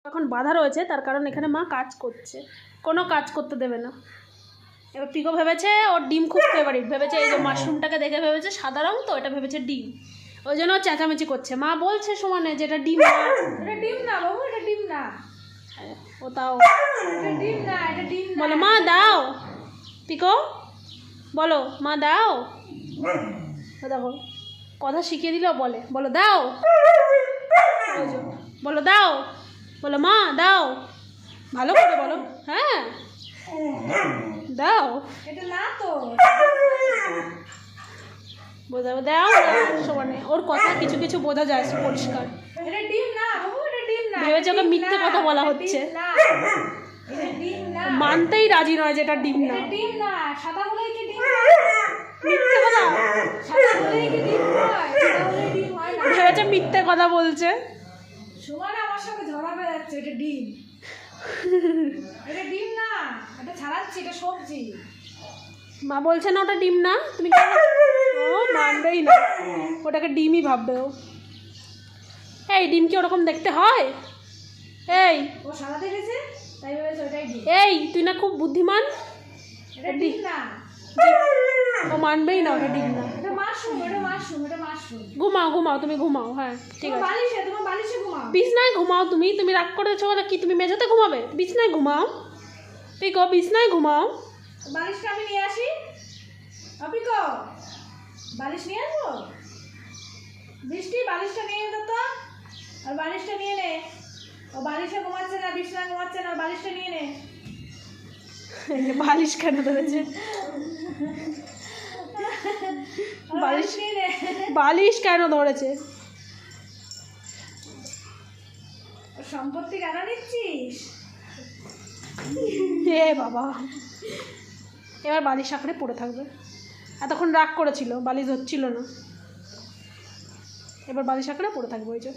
এখন বাধা রয়েছে, তার কারণ এখানে মা কাজ করছে, কোনো কাজ করতে দেবে না। এবার পিকো ভেবেছে ওর ডিম খুব ফেভারিট, ভেবেছে এই যে মাশরুমটাকে দেখে ভেবেছে সাদা রং, তো এটা ভেবেছে ডিম, ওই জন্য চেঁচামেচি করছে। মা বলছে সমানে যে এটা ডিম না, এটা ডিম না বাবু, এটা ডিম না, ও তাও এটা ডিম না, এটা ডিম না। বলো মা দাও, পিকো বলো মা দাও। ও দেখো কথা শিখিয়ে দিলেও বলে, বলো দাও, বলো দাও, বলো মা দাও, ভালো করে বলো, হ্যাঁ দাও, এটা না তো, বোঝাবো দাও সমানে। ওর কথা কিছু কিছু বোঝা যায় পরিষ্কার। এটা ডিম না বাবু, এটা ডিম না, ভেবেছে ওকে মিথ্যে কথা বলা হচ্ছে, এটা ডিম না, মানতেই রাজি নয় যেটা ডিম না। এটা ডিম না, সাদা বলেই কি ডিম? মিথ্যে কথা, সাদা বলেই কি ডিম হয়? সাদা বলেই ডিম হয় না। ভেবেছে মিথ্যে কথা বলছে। সুমন আমার সঙ্গে ঝগড়া করে যাচ্ছে, এটা ডিম, এটা ডিম না, এটা ছাড়াচ্ছি, এটা সবজি। মা বলছে না ওটা ডিম না, তুমি কেন? ও মানবেই না, ওটাকে ডিমই ভাববে ও। এই ডিম কি ওরকম দেখতে হয়? এই ও সাদা দেখেছে তাই ভেবেছে ওটাই ডিম। এই তুই না খুব বুদ্ধিমান, এটা ডিম না, ও মানবেই না ওটা ডিম না। এটা মাশরুম, এটা মাশরুম, এটা মাশরুম। ঘুমাও ঘুমাও, তুমি ঘুমাও, হ্যাঁ ঠিক তোমার আছে। বালিশে, তোমার বালিশে ঘুমাও। বিছনায় ঘুমাও, তুমি রাগ করেছো বলে কি তুমি মেঝেতে ঘুমাবে? বিছনায় ঘুমাও, পিকো বিছনায় ঘুমাও। বালিশটা আমি নিয়ে আসি, অপিকো বালিশ নিয়ে আসবো। বৃষ্টি বালিশটা নিয়ে যেত তো, আর বালিশটা নিয়ে নে। ও বালিশে ঘুমাচ্ছে না, বিছানায় ঘুমাচ্ছে না, বালিশটা নিয়ে নে। বালিশ কেন ধরেছে? বালিশ নিয়ে নে। বালিশ কেন ধরেছে? ওর সম্পত্তি কেন নিচ্ছিস? এ বাবা, এবার বালিশ আঁকড়ে পড়ে থাকবে। এতক্ষণ রাগ করেছিল, বালিশ হচ্ছিল না, এবার বালিশ আঁকড়ে পড়ে থাকবে ওই যে।